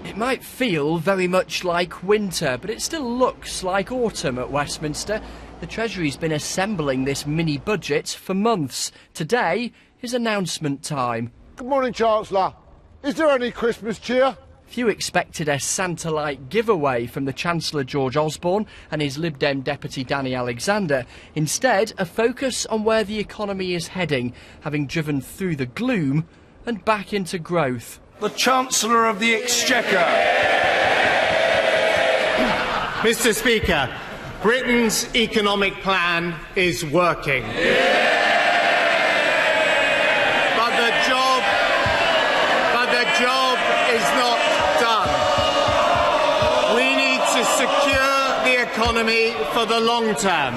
It might feel very much like winter, but it still looks like autumn at Westminster. The Treasury's been assembling this mini-budget for months. Today is announcement time. Good morning, Chancellor. Is there any Christmas cheer? Few expected a Santa-like giveaway from the Chancellor George Osborne and his Lib Dem Deputy Danny Alexander. Instead, a focus on where the economy is heading, having driven through the gloom and back into growth. The Chancellor of the Exchequer. Mr. Speaker, Britain's economic plan is working. But the job is not done. We need to secure the economy for the long term.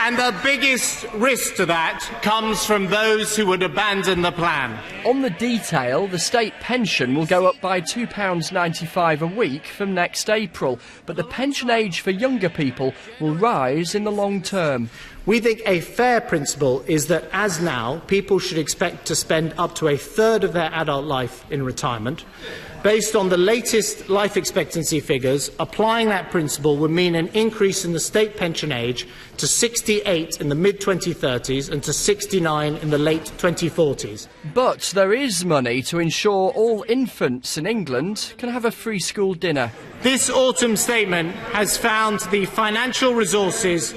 And the biggest risk to that comes from those who would abandon the plan. On the detail, the state pension will go up by £2.95 a week from next April, but the pension age for younger people will rise in the long term. We think a fair principle is that, as now, people should expect to spend up to a third of their adult life in retirement. Based on the latest life expectancy figures, applying that principle would mean an increase in the state pension age to 68 in the mid-2030s and to 69 in the late 2040s. But there is money to ensure all infants in England can have a free school dinner. This autumn statement has found the financial resources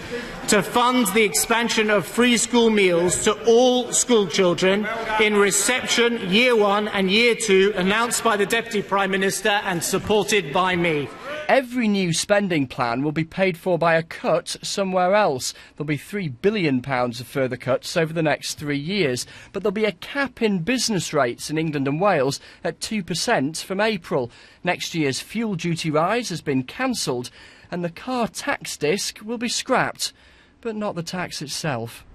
to fund the expansion of free school meals to all school children in reception, Year 1 and Year 2, announced by the Deputy Prime Minister and supported by me. Every new spending plan will be paid for by a cut somewhere else. There'll be £3 billion of further cuts over the next 3 years. But there'll be a cap in business rates in England and Wales at 2% from April. Next year's fuel duty rise has been cancelled and the car tax disc will be scrapped, but not the tax itself.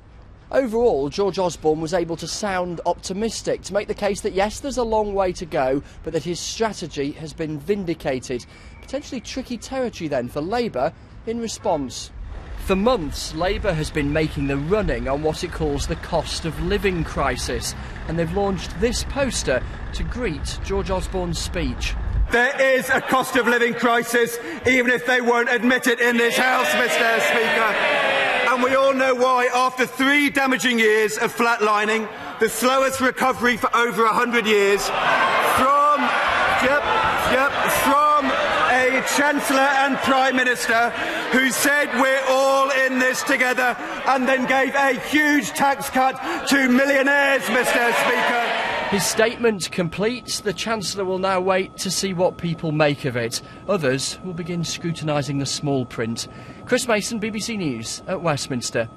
Overall, George Osborne was able to sound optimistic, to make the case that yes, there's a long way to go, but that his strategy has been vindicated. Potentially tricky territory then for Labour in response. For months, Labour has been making the running on what it calls the cost of living crisis, and they've launched this poster to greet George Osborne's speech. There is a cost of living crisis, even if they won't admit it in this House, Mr. Speaker. And we all know why. After 3 damaging years of flatlining, the slowest recovery for over 100 years, from a Chancellor and Prime Minister who said we're all in this together and then gave a huge tax cut to millionaires, Mr. Speaker. His statement complete, the Chancellor will now wait to see what people make of it. Others will begin scrutinising the small print. Chris Mason, BBC News at Westminster.